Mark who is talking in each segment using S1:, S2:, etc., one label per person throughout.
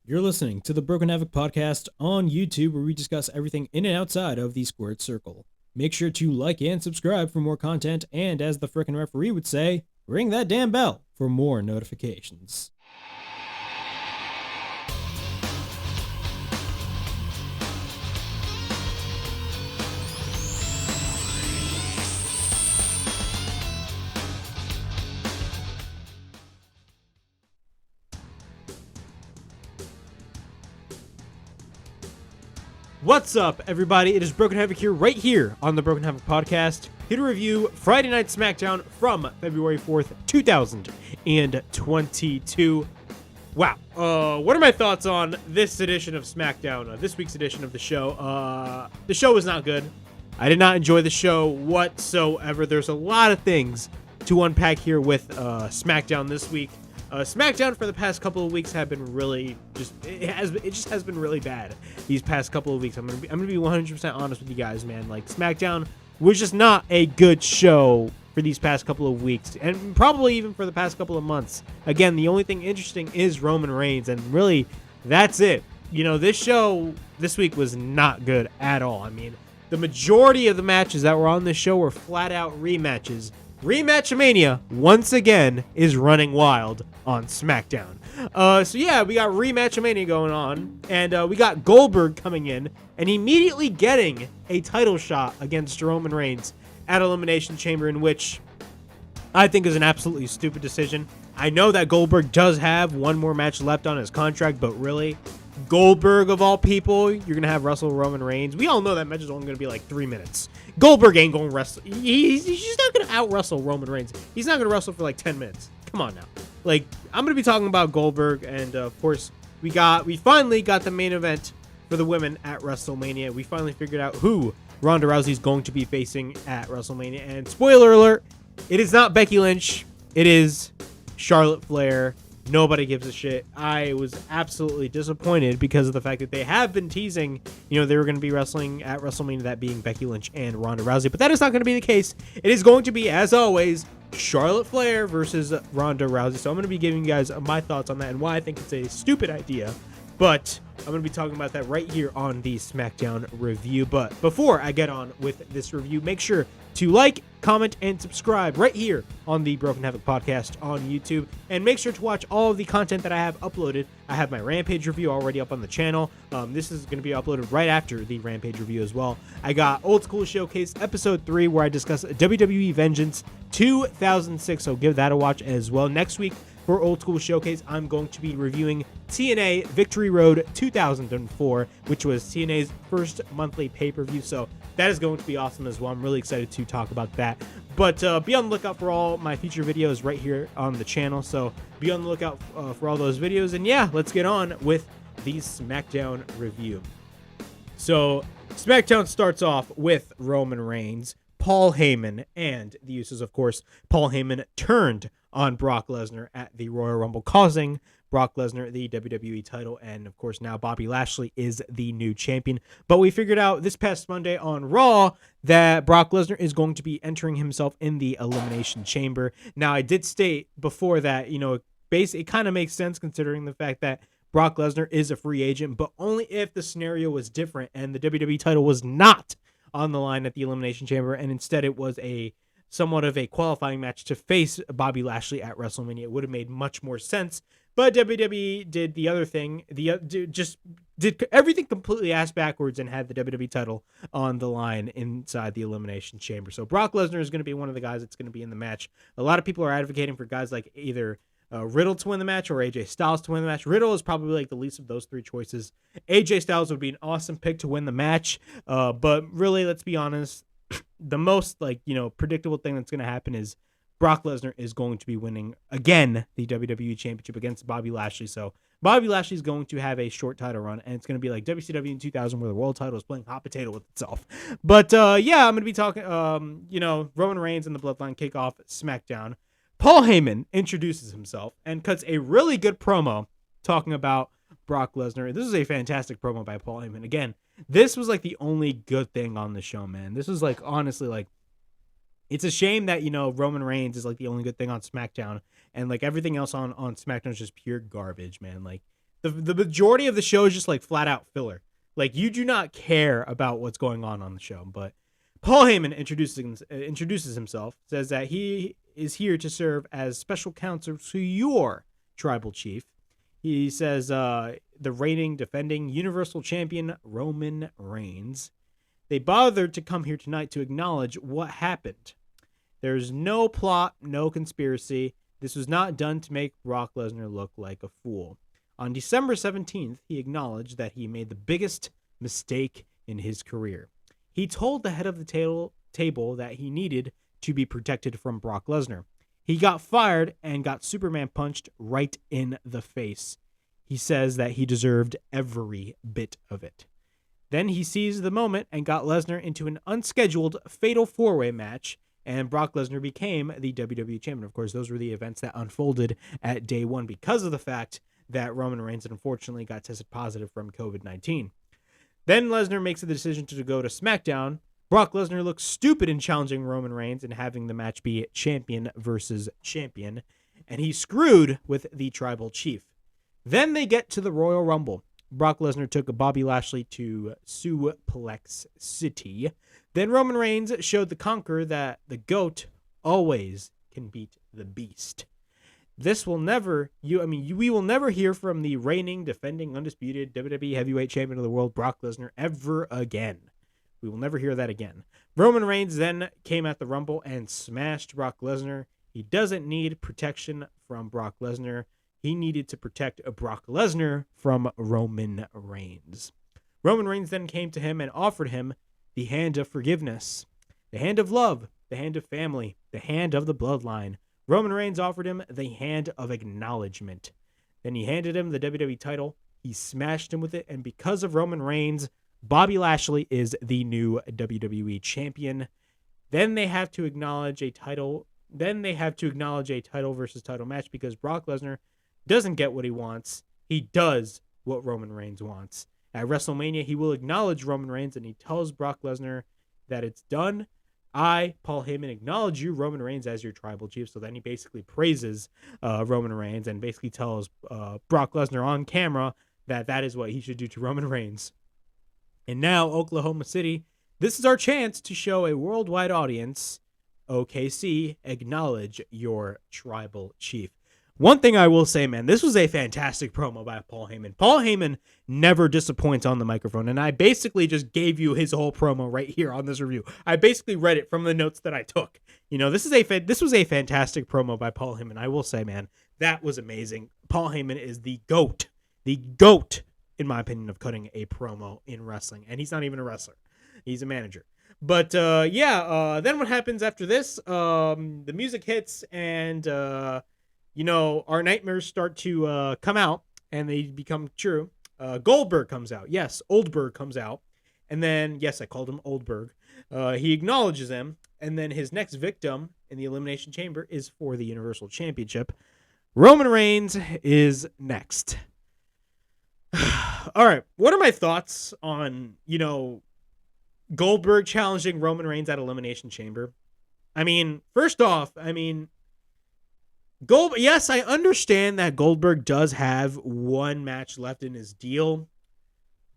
S1: You're listening to the Broken Havoc podcast on YouTube, where we discuss everything in and outside of the squared circle. Make sure to like and subscribe for more content, and as the frickin' referee would say, ring that damn bell for more notifications. What's up, everybody? It is Broken Havoc here on the Broken Havoc podcast, here to review Friday Night SmackDown from February 4th, 2022. Wow. What are my thoughts on this edition of SmackDown, this week's edition of the show? The show was not good. I did not enjoy the show whatsoever. There's a lot of things to unpack here with SmackDown this week. SmackDown for the past couple of weeks have been really it just has been really bad these past couple of weeks. I'm gonna be 100% honest with you guys, man. Like, SmackDown was just not a good show for these past couple of weeks, and probably even for the past couple of months. Again, the only thing interesting is Roman Reigns, and really, that's it. You know, this show this week was not good at all. I mean, the majority of the matches that were on this show were flat out rematches. REMATCHAMANIA, once again, is running wild on SmackDown. So yeah, we got REMATCHAMANIA going on, and we got Goldberg coming in and immediately getting a title shot against Roman Reigns at Elimination Chamber, in which I think is an absolutely stupid decision. I know that Goldberg does have one more match left on his contract, but really, Goldberg, of all people, you're going to have wrestle Roman Reigns. We all know that match is only going to be like 3 minutes. Goldberg ain't going to wrestle. He's just not going to out-wrestle Roman Reigns. He's not going to wrestle for like 10 minutes. Come on now. Like, I'm going to be talking about Goldberg, and of course, we finally got the main event for the women at WrestleMania. We finally figured out who Ronda Rousey is going to be facing at WrestleMania. And spoiler alert, it is not Becky Lynch. It is Charlotte Flair. Nobody gives a shit. I was absolutely disappointed because of the fact that they have been teasing, they were going to be wrestling at WrestleMania, that being Becky Lynch and Ronda Rousey. But that is not going to be the case. It is going to be, as always, Charlotte Flair versus Ronda Rousey. So I'm going to be giving you guys my thoughts on that and why I think it's a stupid idea. But I'm going to be talking about that right here on the SmackDown review. But before I get on with this review, make sure to like, comment, and subscribe right here on the Broken Havoc podcast on YouTube. And make sure to watch all of the content that I have uploaded. I have my Rampage review already up on the channel. This is going to be uploaded right after the Rampage review as well. I got Old School Showcase Episode 3, where I discuss WWE Vengeance 2006, so give that a watch as well. Next week, for Old School Showcase, I'm going to be reviewing TNA Victory Road 2004, which was TNA's first monthly pay-per-view, so that is going to be awesome as well. I'm really excited to talk about that. But be on the lookout for all my future videos right here on the channel, so be on the lookout for all those videos. And yeah, let's get on with the SmackDown review. So SmackDown starts off with Roman Reigns, Paul Heyman, and the Usos. Of course, Paul Heyman turned on Brock Lesnar at the Royal Rumble, causing Brock Lesnar the WWE title, and of course now Bobby Lashley is the new champion. But we figured out this past Monday on Raw that Brock Lesnar is going to be entering himself in the Elimination Chamber. Now, I did state before that, it kind of makes sense considering the fact that Brock Lesnar is a free agent, but only if the scenario was different and the WWE title was not on the line at the Elimination Chamber, and instead it was somewhat of a qualifying match to face Bobby Lashley at WrestleMania. It would have made much more sense, but WWE did the other thing. Just did everything completely ass backwards and had the WWE title on the line inside the Elimination Chamber. So Brock Lesnar is going to be one of the guys that's going to be in the match. A lot of people are advocating for guys like either Riddle to win the match or AJ Styles to win the match. Riddle is probably like the least of those three choices. AJ Styles would be an awesome pick to win the match, but really, let's be honest, the most predictable thing that's going to happen is Brock Lesnar is going to be winning again the WWE Championship against Bobby Lashley. So Bobby Lashley is going to have a short title run, and it's going to be like WCW in 2000, where the world title is playing hot potato with itself. But yeah, I'm going to be talking. Roman Reigns and the Bloodline kick off SmackDown. Paul Heyman introduces himself and cuts a really good promo talking about Brock Lesnar. This is a fantastic promo by Paul Heyman. Again, this was like the only good thing on the show, man. This was like, honestly, like, it's a shame that, Roman Reigns is like the only good thing on SmackDown, and like everything else on SmackDown is just pure garbage, man. Like, The majority of the show is just like flat out filler. Like, you do not care about what's going on the show. But Paul Heyman introduces himself, says that he is here to serve as special counsel to your tribal chief. He says the reigning, defending Universal Champion Roman Reigns. They bothered to come here tonight to acknowledge what happened. There's no plot, no conspiracy. This was not done to make Brock Lesnar look like a fool. On December 17th, he acknowledged that he made the biggest mistake in his career. He told the head of the table that he needed to be protected from Brock Lesnar. He got fired and got Superman punched right in the face. He says that he deserved every bit of it. Then he seized the moment and got Lesnar into an unscheduled fatal four-way match, and Brock Lesnar became the WWE Champion. Of course, those were the events that unfolded at day one because of the fact that Roman Reigns unfortunately got tested positive from COVID-19. Then Lesnar makes the decision to go to SmackDown. Brock Lesnar looks stupid in challenging Roman Reigns and having the match be champion versus champion, and he's screwed with the tribal chief. Then they get to the Royal Rumble. Brock Lesnar took Bobby Lashley to Suplex City. Then Roman Reigns showed the Conqueror that the GOAT always can beat the Beast. We will never hear from the reigning, defending, undisputed WWE Heavyweight Champion of the world, Brock Lesnar, ever again. We will never hear that again. Roman Reigns then came at the Rumble and smashed Brock Lesnar. He doesn't need protection from Brock Lesnar. He needed to protect Brock Lesnar from Roman Reigns. Roman Reigns then came to him and offered him the hand of forgiveness, the hand of love, the hand of family, the hand of the bloodline. Roman Reigns offered him the hand of acknowledgement. Then he handed him the WWE title. He smashed him with it, and because of Roman Reigns, Bobby Lashley is the new WWE champion. Then they have to acknowledge a title. Versus title match because Brock Lesnar doesn't get what he wants. He does what Roman Reigns wants. At WrestleMania, he will acknowledge Roman Reigns, and he tells Brock Lesnar that it's done. I, Paul Heyman, acknowledge you, Roman Reigns, as your tribal chief. So then he basically praises Roman Reigns and basically tells Brock Lesnar on camera that is what he should do to Roman Reigns. And now, Oklahoma City, this is our chance to show a worldwide audience, OKC, acknowledge your tribal chief. One thing I will say, man, this was a fantastic promo by Paul Heyman. Paul Heyman never disappoints on the microphone, and I basically just gave you his whole promo right here on this review. I basically read it from the notes that I took. You know, this was a fantastic promo by Paul Heyman. I will say, man, that was amazing. Paul Heyman is the GOAT, in my opinion, of cutting a promo in wrestling, and he's not even a wrestler. He's a manager. But, then what happens after this? The music hits, and... our nightmares start to come out, and they become true. Goldberg comes out. Yes, Oldberg comes out. And then, yes, I called him Oldberg. He acknowledges him, and then his next victim in the Elimination Chamber is for the Universal Championship. Roman Reigns is next. All right, what are my thoughts on, Goldberg challenging Roman Reigns at Elimination Chamber? I mean, first off, yes, I understand that Goldberg does have one match left in his deal.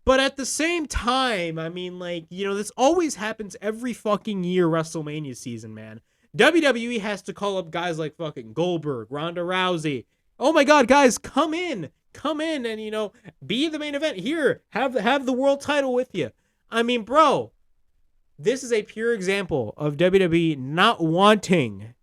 S1: But at the same time, this always happens every fucking year WrestleMania season, man. WWE has to call up guys like fucking Goldberg, Ronda Rousey. Oh my God, guys, come in and, be the main event. Here, have the world title with you. Bro, this is a pure example of WWE not wanting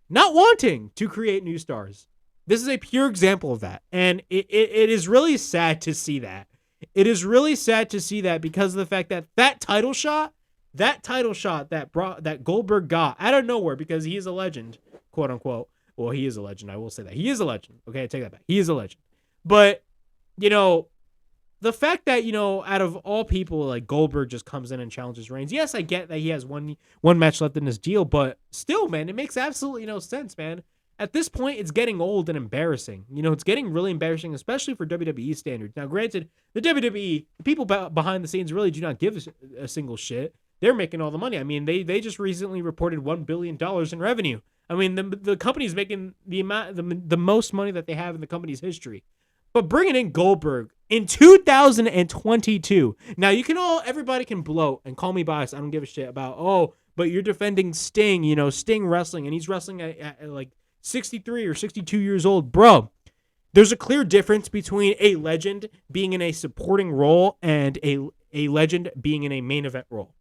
S1: to create new stars. This is a pure example of that. And it is really sad to see that. It is really sad to see that because of the fact that title shot that Goldberg got out of nowhere, because he is a legend, quote unquote. Well, he is a legend. I will say that. He is a legend. Okay, I take that back. He is a legend. But, the fact that, out of all people, like Goldberg just comes in and challenges Reigns. Yes, I get that he has one match left in his deal, but still, man, it makes absolutely no sense, man. At this point, it's getting old and embarrassing. It's getting really embarrassing, especially for WWE standards. Now, granted, the WWE, people behind the scenes really do not give a single shit. They're making all the money. They just recently reported $1 billion in revenue. The company's making the most money that they have in the company's history. But bringing in Goldberg, In 2022. Now, everybody can bloat and call me biased. I don't give a shit about, but you're defending Sting, Sting wrestling, and he's wrestling at like 63 or 62 years old. Bro, there's a clear difference between a legend being in a supporting role and a legend being in a main event role.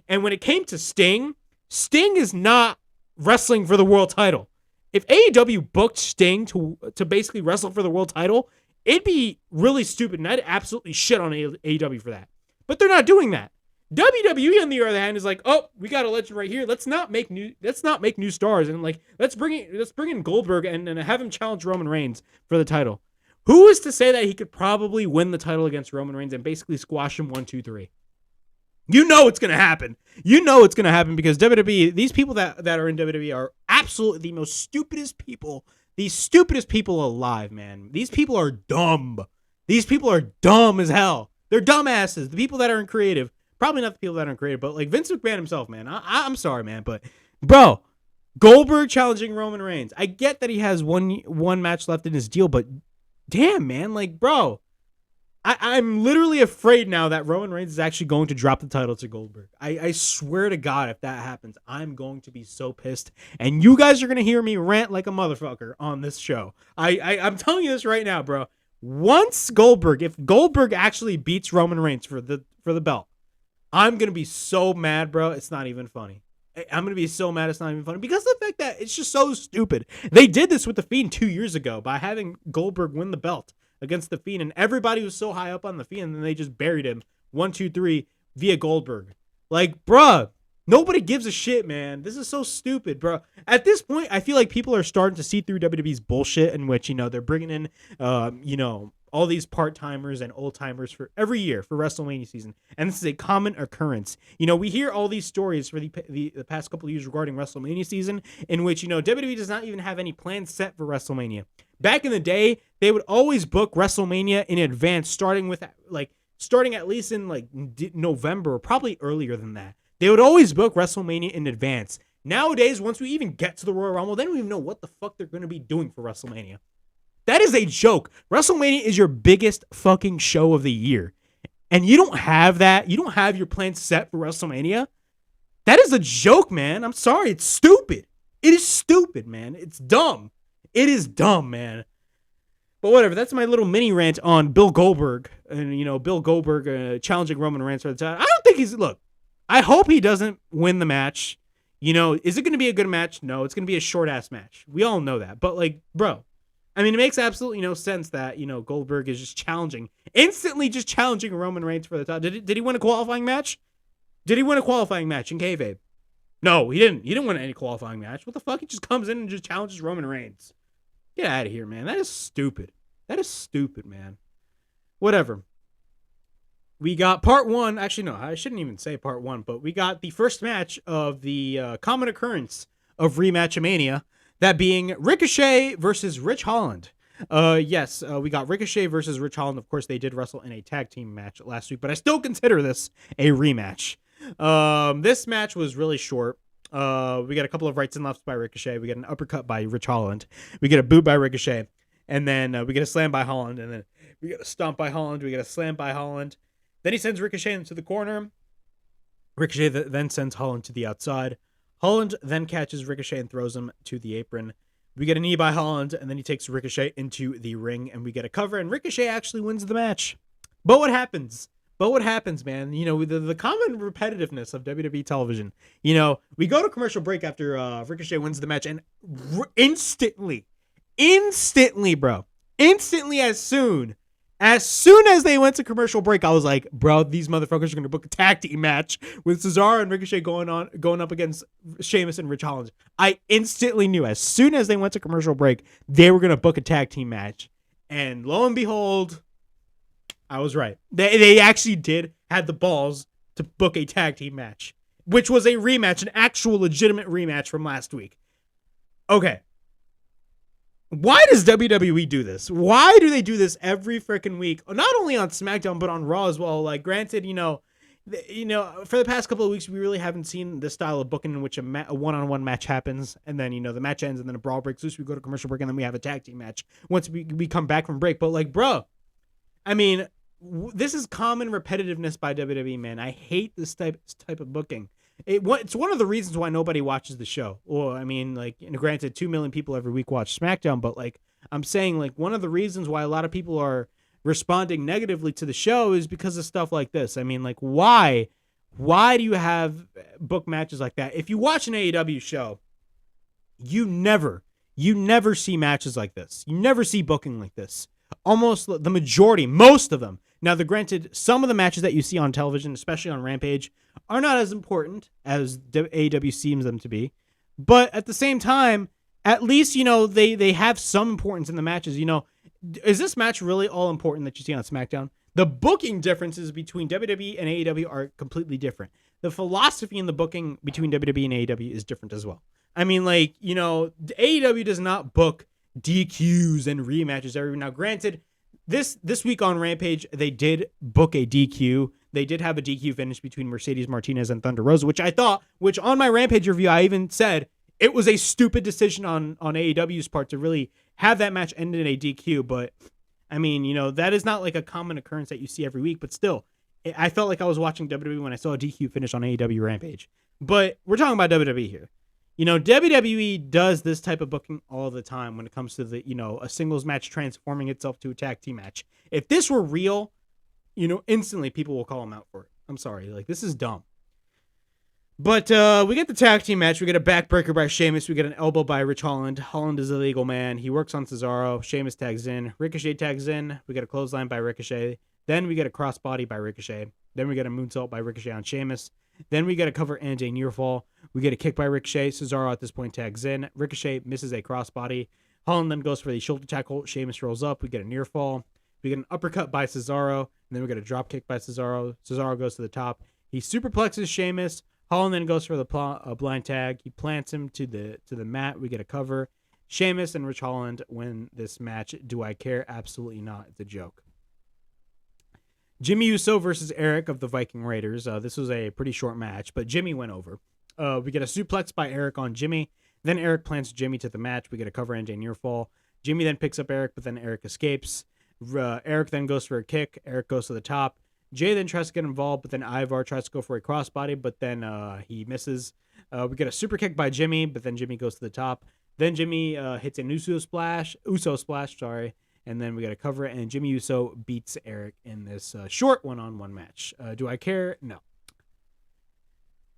S1: And when it came to Sting is not wrestling for the world title. If AEW booked Sting to basically wrestle for the world title, it'd be really stupid, and I'd absolutely shit on AEW for that. But they're not doing that. WWE, on the other hand, is like, we got a legend right here. Let's not make new stars, and like let's bring in Goldberg and have him challenge Roman Reigns for the title. Who is to say that he could probably win the title against Roman Reigns and basically squash him 1, 2, 3? You know it's gonna happen. You know it's gonna happen because WWE, these people that are in WWE are absolutely the most stupidest people. The stupidest people alive, man. These people are dumb. These people are dumb as hell. They're dumbasses. The people that aren't creative. Probably not the people that aren't creative, but like Vince McMahon himself, man. I'm sorry, man, but bro, Goldberg challenging Roman Reigns. I get that he has one match left in his deal, but damn, man, like, bro, I'm literally afraid now that Roman Reigns is actually going to drop the title to Goldberg. I swear to God, if that happens, I'm going to be so pissed. And you guys are going to hear me rant like a motherfucker on this show. I'm telling you this right now, bro. If Goldberg actually beats Roman Reigns for the belt, I'm going to be so mad, bro. It's not even funny. I'm going to be so mad it's not even funny because of the fact that it's just so stupid. They did this with The Fiend 2 years ago by having Goldberg win the belt against The Fiend, and everybody was so high up on The Fiend, and then they just buried him 1, 2, 3 via Goldberg. Like, bruh, nobody gives a shit, man. This is so stupid, bro. At this point, I feel like people are starting to see through WWE's bullshit in which, they're bringing in, all these part-timers and old-timers for every year for WrestleMania season. And this is a common occurrence. We hear all these stories for the past couple of years regarding WrestleMania season in which, WWE does not even have any plans set for WrestleMania. Back in the day, they would always book WrestleMania in advance, starting at least in November, probably earlier than that. They would always book WrestleMania in advance. Nowadays, once we even get to the Royal Rumble, they don't even know what the fuck they're going to be doing for WrestleMania. That is a joke. WrestleMania is your biggest fucking show of the year. And you don't have that. You don't have your plans set for WrestleMania. That is a joke, man. I'm sorry. It's stupid. It is stupid, man. It's dumb. It is dumb, man. But whatever. That's my little mini rant on Bill Goldberg. And, Bill Goldberg challenging Roman Reigns for the title. I don't think look, I hope he doesn't win the match. Is it going to be a good match? No, it's going to be a short-ass match. We all know that. But, bro, I mean, it makes absolutely no sense that, Goldberg is just instantly challenging Roman Reigns for the title. Did he win a qualifying match? Did he win a qualifying match in kayfabe? No, he didn't. He didn't win any qualifying match. What the fuck? He just comes in and just challenges Roman Reigns. Get out of here, man. That is stupid. That is stupid, man. Whatever. We got part one. Actually, no, I shouldn't even say part one, but we got the first match of the common occurrence of REMATCHAMANIA. That being Ricochet versus Rich Holland. Yes, we got Ricochet versus Rich Holland. Of course, they did wrestle in a tag team match last week, but I still consider this a rematch. This match was really short. We got a couple of rights and lefts by Ricochet. We get an uppercut by Rich Holland. We get a boot by Ricochet. And then we get a slam by Holland. And then we get a stomp by Holland. We get a slam by Holland. Then he sends Ricochet into the corner. Ricochet then sends Holland to the outside. Holland then catches Ricochet and throws him to the apron. We get a knee by Holland, and then he takes Ricochet into the ring, and we get a cover, and Ricochet actually wins the match. But what happens? Man? The common repetitiveness of WWE television. We go to commercial break after Ricochet wins the match, and instantly, bro. Instantly, as soon as they went to commercial break, I was like, bro, these motherfuckers are going to book a tag team match with Cesaro and Ricochet going up against Sheamus and Rich Holland. I instantly knew as soon as they went to commercial break, they were going to book a tag team match. And lo and behold, I was right. They actually did have the balls to book a tag team match, which was a rematch, an actual legitimate rematch from last week. Okay. Why does WWE do this? Why do they do this every freaking week? Not only on SmackDown, but on Raw as well. Like, granted, for the past couple of weeks, we really haven't seen this style of booking in which a one-on-one match happens, and then, the match ends, and then a brawl breaks loose. We go to commercial break, and then we have a tag team match once we come back from break. But, bro, I mean, this is common repetitiveness by WWE, man. I hate this type of booking. It's one of the reasons why nobody watches the show. Well, I mean, like, granted, 2 million people every week watch SmackDown, but like I'm saying, like, one of the reasons why a lot of people are responding negatively to the show is because of stuff like this. I mean, like, why do you have book matches like that? If you watch an AEW show, you never see matches like this. You never see booking like this. Almost the majority, most of them. Now, granted, some of the matches that you see on television, especially on Rampage, are not as important as AEW seems them to be. But at the same time, at least, they have some importance in the matches. Is this match really all important that you see on SmackDown? The booking differences between WWE and AEW are completely different. The philosophy in the booking between WWE and AEW is different as well. I mean, like, AEW does not book DQs and rematches every now. Granted, this week on Rampage, they did book a DQ. They did have a DQ finish between Mercedes Martinez and Thunder Rosa, which on my Rampage review, I even said it was a stupid decision on AEW's part to really have that match end in a DQ. But I mean, that is not like a common occurrence that you see every week, but still, I felt like I was watching WWE when I saw a DQ finish on AEW Rampage. But we're talking about WWE here. WWE does this type of booking all the time when it comes to the, a singles match transforming itself to a tag team match. If this were real, instantly people will call them out for it. I'm sorry. Like, this is dumb. But we get the tag team match. We get a backbreaker by Sheamus. We get an elbow by Rich Holland. Holland is a legal man. He works on Cesaro. Sheamus tags in. Ricochet tags in. We get a clothesline by Ricochet. Then we get a crossbody by Ricochet. Then we get a moonsault by Ricochet on Sheamus. Then we get a cover and a near fall. We get a kick by Ricochet. Cesaro at this point tags in. Ricochet misses a crossbody. Holland then goes for the shoulder tackle. Sheamus rolls up. We get a near fall. We get an uppercut by Cesaro. And then we get a drop kick by Cesaro. Cesaro goes to the top. He superplexes Sheamus. Holland then goes for the blind tag. He plants him to the mat. We get a cover. Sheamus and Rich Holland win this match. Do I care? Absolutely not. It's a joke. Jimmy Uso versus Eric of the Viking Raiders. This was a pretty short match, but Jimmy went over. We get a suplex by Eric on Jimmy. Then Eric plants Jimmy to the match. We get a cover and a near fall. Jimmy then picks up Eric, but then Eric escapes. Eric then goes for a kick. Eric goes to the top. Jay then tries to get involved, but then Ivar tries to go for a crossbody, but then he misses. We get a super kick by Jimmy, but then Jimmy goes to the top. Then Jimmy hits an Uso splash, and then we got to cover it, and Jimmy Uso beats Eric in this short one-on-one match. Do I care? No.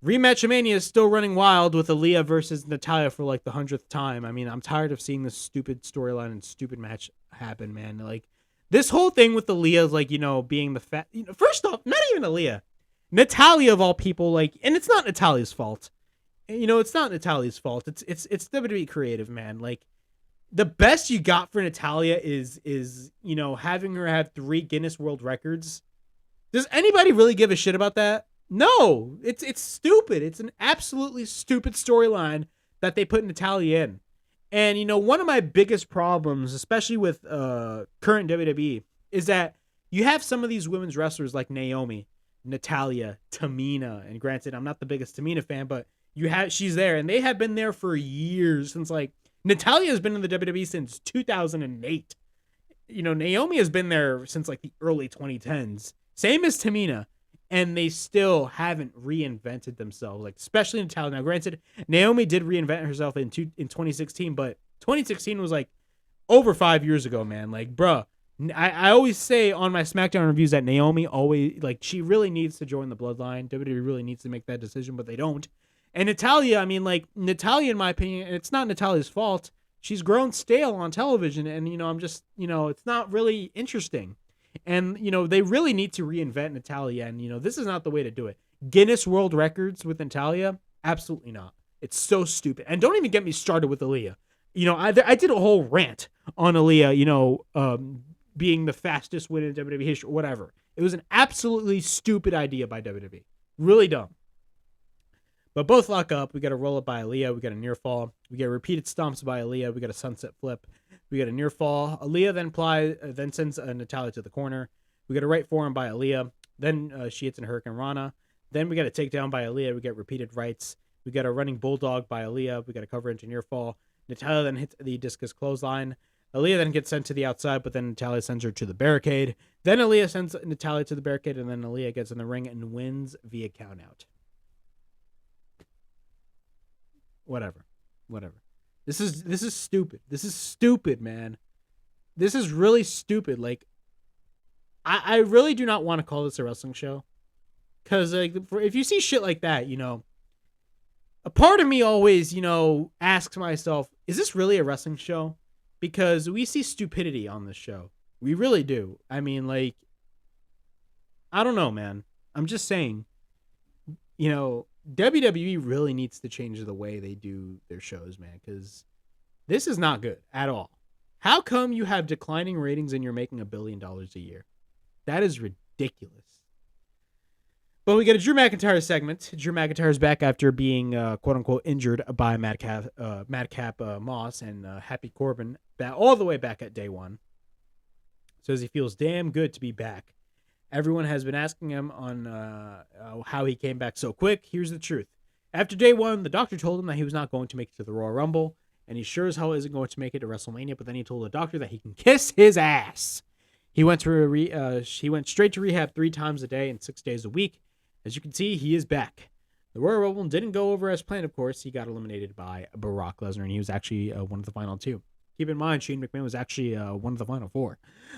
S1: REMATCHAMANIA is still running wild with Aliyah versus Natalya for like the 100th time. I mean, I'm tired of seeing this stupid storyline and stupid match happen, man. Like, this whole thing with Aliyah, like, being the fat... first off, not even Aliyah. Natalya, of all people, like... And it's not Natalya's fault. It's not Natalya's fault. It's WWE creative, man. Like, the best you got for Natalya is having her have 3 Guinness World Records. Does anybody really give a shit about that? No. It's stupid. It's an absolutely stupid storyline that they put Natalya in. And, one of my biggest problems, especially with current WWE, is that you have some of these women's wrestlers like Naomi, Natalya, Tamina, and granted, I'm not the biggest Tamina fan, but she's there, and they have been there for years, since, like, Natalya has been in the WWE since 2008. Naomi has been there since, like, the early 2010s. Same as Tamina. And they still haven't reinvented themselves, like, especially Natalya. Now, granted, Naomi did reinvent herself in 2016, but 2016 was like over 5 years ago, man. Like, bruh, I always say on my SmackDown reviews that Naomi always, like, she really needs to join the Bloodline. WWE really needs to make that decision, but they don't. And Natalya, I mean, like, Natalya, in my opinion, it's not Natalya's fault. She's grown stale on television, and, I'm just, it's not really interesting. And, they really need to reinvent Natalya. And, this is not the way to do it. Guinness World Records with Natalya? Absolutely not. It's so stupid. And don't even get me started with Aliyah. I did a whole rant on Aliyah, being the fastest win in WWE history, whatever. It was an absolutely stupid idea by WWE. Really dumb. But both lock up. We got a roll up by Aliyah. We got a near fall. We get repeated stomps by Aliyah. We got a sunset flip. We got a near fall. Aliyah then sends Natalya to the corner. We get a right forearm by Aliyah. Then she hits a Hurricane Rana. Then we got a takedown by Aliyah. We get repeated rights. We got a running bulldog by Aliyah. We got a cover into near fall. Natalya then hits the discus clothesline. Aliyah then gets sent to the outside, but then Natalya sends her to the barricade. Then Aliyah sends Natalya to the barricade, and then Aliyah gets in the ring and wins via countout. Whatever. This is stupid. This is stupid, man. This is really stupid. Like, I really do not want to call this a wrestling show. Because, like, if you see shit like that, you know, a part of me always, you know, asks myself, is this really a wrestling show? Because we see stupidity on this show. We really do. I mean, like, I don't know, man. I'm just saying, you know, WWE really needs to change the way they do their shows, man, because this is not good at all. How come you have declining ratings and you're making $1 billion a year? That is ridiculous. But we get a Drew McIntyre segment. Drew McIntyre is back after being quote-unquote injured by Madcap Moss and Happy Corbin all the way back at day one. Says he feels damn good to be back. Everyone has been asking him on how he came back so quick. Here's the truth. After day one, the doctor told him that he was not going to make it to the Royal Rumble, and he sure as hell isn't going to make it to WrestleMania, but then he told the doctor that he can kiss his ass. He went straight to rehab 3 times a day and 6 days a week. As you can see, he is back. The Royal Rumble didn't go over as planned, of course. He got eliminated by Brock Lesnar, and he was actually one of the final 2. Keep in mind, Shane McMahon was actually one of the final 4.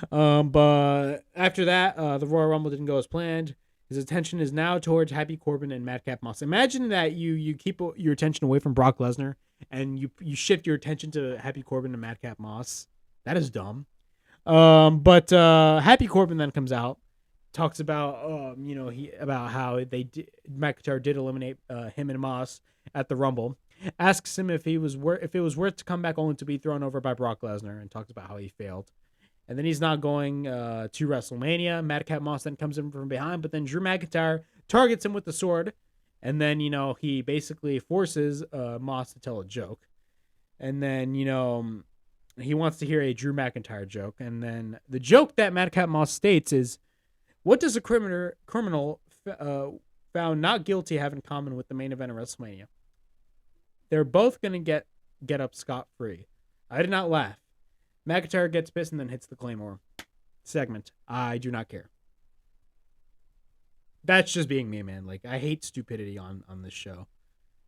S1: But after that, the Royal Rumble didn't go as planned. His attention is now towards Happy Corbin and Madcap Moss. Imagine that you keep your attention away from Brock Lesnar, and you shift your attention to Happy Corbin and Madcap Moss. That is dumb. But Happy Corbin then comes out, talks about about how McIntyre did eliminate him and Moss at the Rumble. Asks him if it was worth to come back only to be thrown over by Brock Lesnar, and talks about how he failed. And then he's not going to WrestleMania. Madcap Moss then comes in from behind, but then Drew McIntyre targets him with the sword, and then he basically forces Moss to tell a joke, and then he wants to hear a Drew McIntyre joke, and then the joke that Madcap Moss states is, "What does a criminal found not guilty have in common with the main event of WrestleMania? They're both going to get up scot-free." I did not laugh. McIntyre gets pissed and then hits the Claymore. Segment. I do not care. That's just being me, man. Like, I hate stupidity on this show.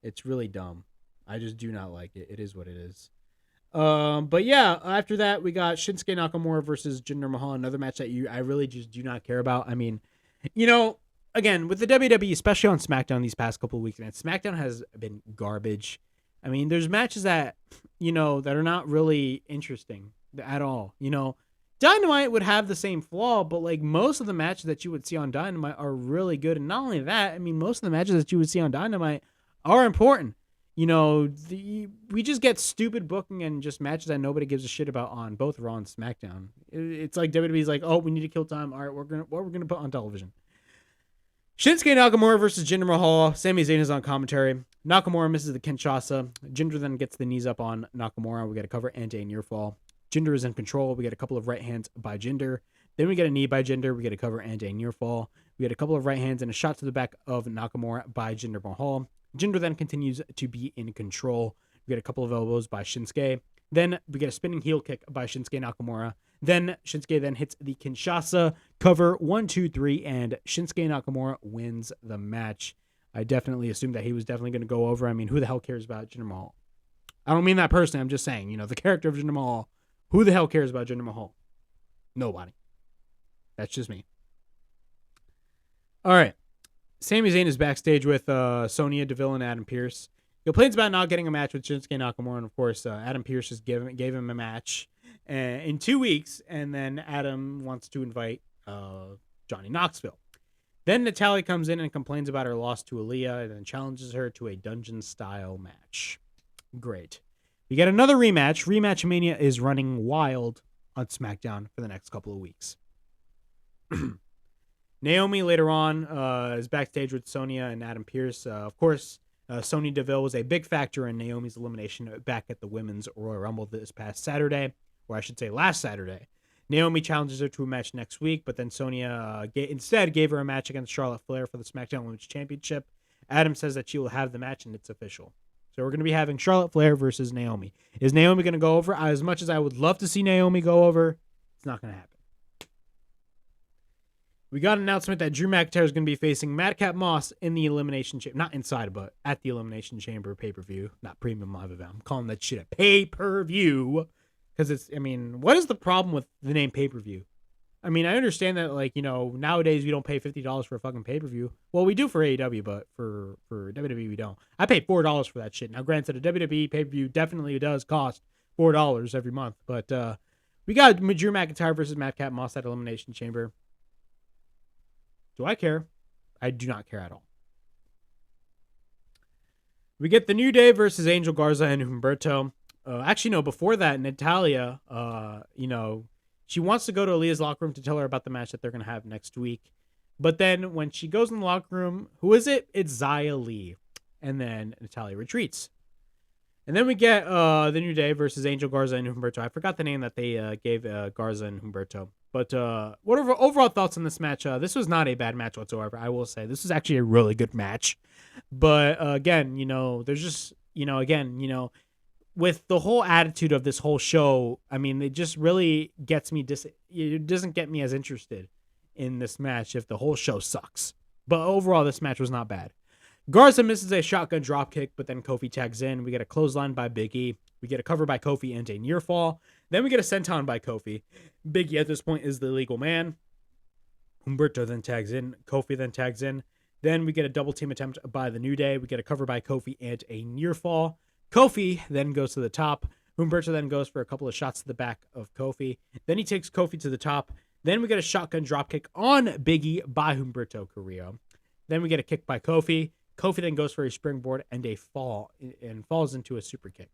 S1: It's really dumb. I just do not like it. It is what it is. But yeah, after that, we got Shinsuke Nakamura versus Jinder Mahal, another match that I really just do not care about. I mean, again, with the WWE, especially on SmackDown these past couple of weeks, man, SmackDown has been garbage. I mean, there's matches that are not really interesting at all. Dynamite would have the same flaw, but like most of the matches that you would see on Dynamite are really good. And not only that, I mean, most of the matches that you would see on Dynamite are important. We just get stupid booking and just matches that nobody gives a shit about on both Raw and SmackDown. It's like WWE's like, oh, we need to kill time. All right, what we're gonna put on television. Shinsuke Nakamura versus Jinder Mahal. Sami Zayn is on commentary. Nakamura misses the Kinshasa. Jinder then gets the knees up on Nakamura. We got a cover and a near fall. Jinder is in control. We get a couple of right hands by Jinder. Then we get a knee by Jinder. We get a cover and a near fall. We get a couple of right hands and a shot to the back of Nakamura by Jinder Mahal. Jinder then continues to be in control. We get a couple of elbows by Shinsuke. Then we get a spinning heel kick by Shinsuke Nakamura. Then Shinsuke then hits the Kinshasa cover 1, 2, 3, and Shinsuke Nakamura wins the match. I definitely assumed that he was definitely going to go over. I mean, who the hell cares about Jinder Mahal? I don't mean that personally. I'm just saying, the character of Jinder Mahal. Who the hell cares about Jinder Mahal? Nobody. That's just me. All right. Sami Zayn is backstage with Sonya Deville and Adam Pearce. He complains about not getting a match with Shinsuke Nakamura, and of course, Adam Pearce just gave him a match in 2 weeks, and then Adam wants to invite Johnny Knoxville. Then Natalya comes in and complains about her loss to Aliyah, and then challenges her to a dungeon-style match. Great. We get another rematch. REMATCHAMANIA is running wild on SmackDown for the next couple of weeks. Naomi later on is backstage with Sonya and Adam Pearce. Of course, Sonya Deville was a big factor in Naomi's elimination back at the Women's Royal Rumble this past Saturday, or I should say last Saturday. Naomi challenges her to a match next week, but then Sonya instead gave her a match against Charlotte Flair for the SmackDown Women's Championship. Adam says that she will have the match and it's official. So we're going to be having Charlotte Flair versus Naomi. Is Naomi going to go over? As much as I would love to see Naomi go over, it's not going to happen. We got an announcement that Drew McIntyre is going to be facing Madcap Moss in the Elimination Chamber. Not inside, but at the Elimination Chamber pay-per-view. Not premium live event. I'm calling that shit a pay-per-view. Because it's, I mean, what is the problem with the name pay-per-view? I mean, I understand that, like, you know, nowadays we don't pay $50 for a fucking pay-per-view. Well, we do for AEW, but for WWE we don't. I pay $4 for that shit. Now, granted, a WWE pay-per-view definitely does cost $4 every month. But we got Drew McIntyre versus Madcap Moss at Elimination Chamber. Do I care? I do not care at all. We get the New Day versus Angel Garza and Humberto. Actually, no, before that, Natalya, you know, she wants to go to Aliyah's locker room to tell her about the match that they're going to have next week. But then when she goes in the locker room, who is it? It's Xia Li. And then Natalya retreats. And then we get the New Day versus Angel Garza and Humberto. I forgot the name that they gave Garza and Humberto. But whatever overall thoughts on this match? This was not a bad match whatsoever. I will say this was actually a really good match. But again, you know, there's just, you know, again, you know, with the whole attitude of this whole show, I mean, it just really gets me. It doesn't get me as interested in this match if the whole show sucks. But overall, this match was not bad. Garza misses a shotgun dropkick, but then Kofi tags in. We get a clothesline by Big E. We get a cover by Kofi and a near fall. Then we get a senton by Kofi. Big E at this point is the legal man. Humberto then tags in. Kofi then tags in. Then we get a double team attempt by the New Day. We get a cover by Kofi and a near fall. Kofi then goes to the top. Humberto then goes for a couple of shots to the back of Kofi. Then he takes Kofi to the top. Then we get a shotgun dropkick on Big E by Humberto Carrillo. Then we get a kick by Kofi. Kofi then goes for a springboard and a fall and falls into a super kick.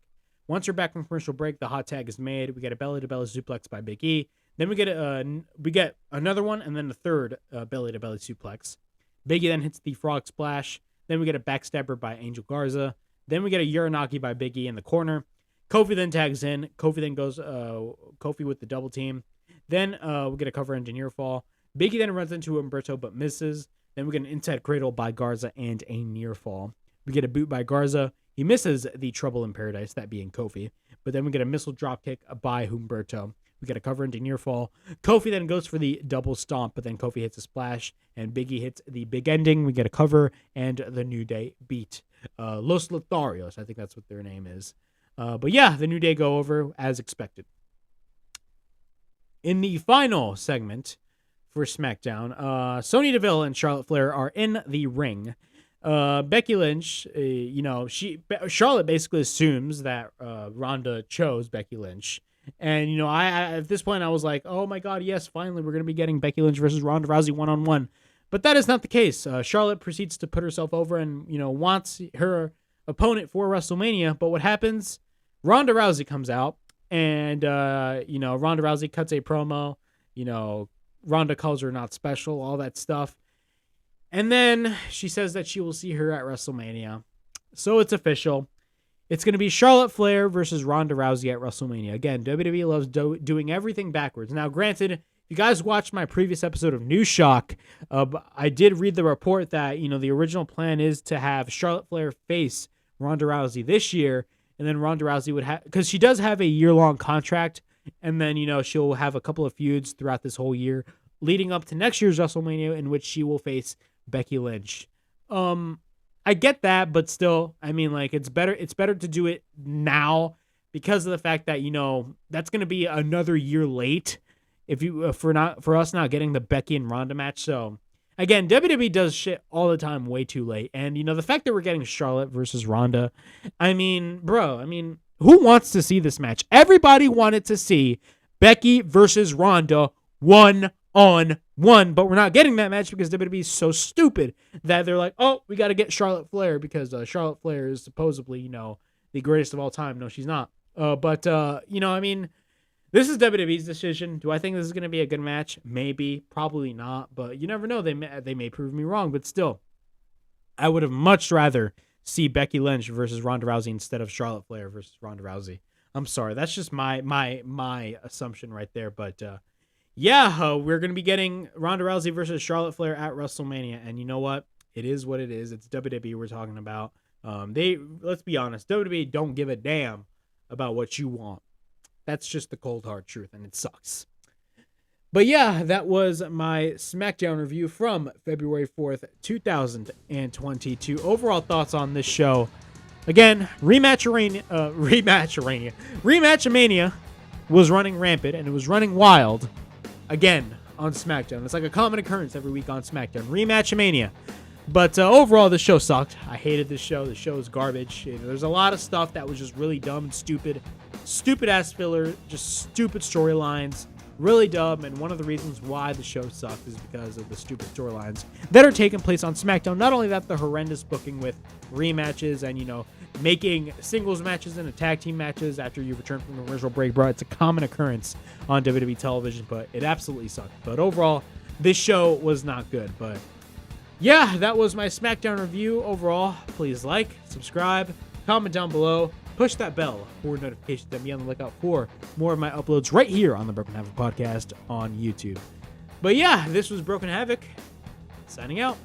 S1: Once we're back from commercial break, the hot tag is made. We get a belly-to-belly suplex by Big E. Then we get another one and then the third belly-to-belly suplex. Big E then hits the frog splash. Then we get a backstabber by Angel Garza. Then we get a Uranagi by Big E in the corner. Kofi then tags in. Kofi then goes Kofi with the double team. Then we get a cover engineer fall. Big E then runs into Humberto but misses. Then we get an inside cradle by Garza and a near fall. We get a boot by Garza. He misses the Trouble in Paradise, that being Kofi. But then we get a missile dropkick by Humberto. We get a cover into near fall. Kofi then goes for the double stomp, but then Kofi hits a splash, and Big E hits the big ending. We get a cover, and the New Day beat Los Lotharios. I think that's what their name is. But yeah, the New Day go over as expected. In the final segment for SmackDown, Sonya Deville and Charlotte Flair are in the ring. Becky Lynch, Charlotte basically assumes that Ronda chose Becky Lynch. And, you know, I at this point I was like, oh my God, yes, finally we're going to be getting Becky Lynch versus Ronda Rousey one-on-one. But that is not the case. Charlotte proceeds to put herself over and, you know, wants her opponent for WrestleMania. But what happens? Ronda Rousey comes out and, you know, Ronda Rousey cuts a promo. You know, Ronda calls her not special, all that stuff. And then she says that she will see her at WrestleMania. So it's official. It's going to be Charlotte Flair versus Ronda Rousey at WrestleMania. Again, WWE loves doing everything backwards. Now, granted, if you guys watched my previous episode of New Shock, I did read the report that, you know, the original plan is to have Charlotte Flair face Ronda Rousey this year. And then Ronda Rousey would have, because she does have a year-long contract. And then, you know, she'll have a couple of feuds throughout this whole year leading up to next year's WrestleMania in which she will face Becky Lynch. I get that, but still, I mean, like, it's better to do it now because of the fact that, you know, that's going to be another year late for us not getting the Becky and Ronda match. So again, WWE does shit all the time way too late. And, you know, the fact that we're getting Charlotte versus Ronda, I mean, who wants to see this match? Everybody wanted to see Becky versus Ronda one-on-one, but we're not getting that match because WWE is so stupid that they're like, oh, we got to get Charlotte Flair because Charlotte Flair is supposedly, you know, the greatest of all time. No, she's not. But you know, I mean, this is WWE's decision. Do I think this is going to be a good match? Maybe, probably not, but you never know. They may prove me wrong, but still, I would have much rather see Becky Lynch versus Ronda Rousey instead of Charlotte Flair versus Ronda Rousey. I'm sorry. That's just my assumption right there, but yeah, we're going to be getting Ronda Rousey versus Charlotte Flair at WrestleMania. And you know what? It is what it is. It's WWE we're talking about. Let's be honest, WWE don't give a damn about what you want. That's just the cold hard truth, and it sucks. But yeah, that was my SmackDown review from February 4th, 2022. Overall thoughts on this show. Again, ReMatchAmania was running rampant, and it was running wild again on SmackDown. It's like a common occurrence every week on SmackDown. ReMatchAmania. But overall, the show sucked. I hated this show. The show is garbage. There's a lot of stuff that was just really dumb and stupid. Stupid-ass filler. Just stupid storylines. Really dumb. And one of the reasons why the show sucked is because of the stupid storylines that are taking place on SmackDown. Not only that, the horrendous booking with rematches and, making singles matches into tag team matches after you return from the commercial break, bro. It's a common occurrence on WWE television, but it absolutely sucked. But overall, this show was not good. But yeah, that was my SmackDown review overall. Please like, subscribe, comment down below, push that bell for notifications, and be on the lookout for more of my uploads right here on the Broken Havoc podcast on YouTube. But yeah, this was Broken Havoc, signing out.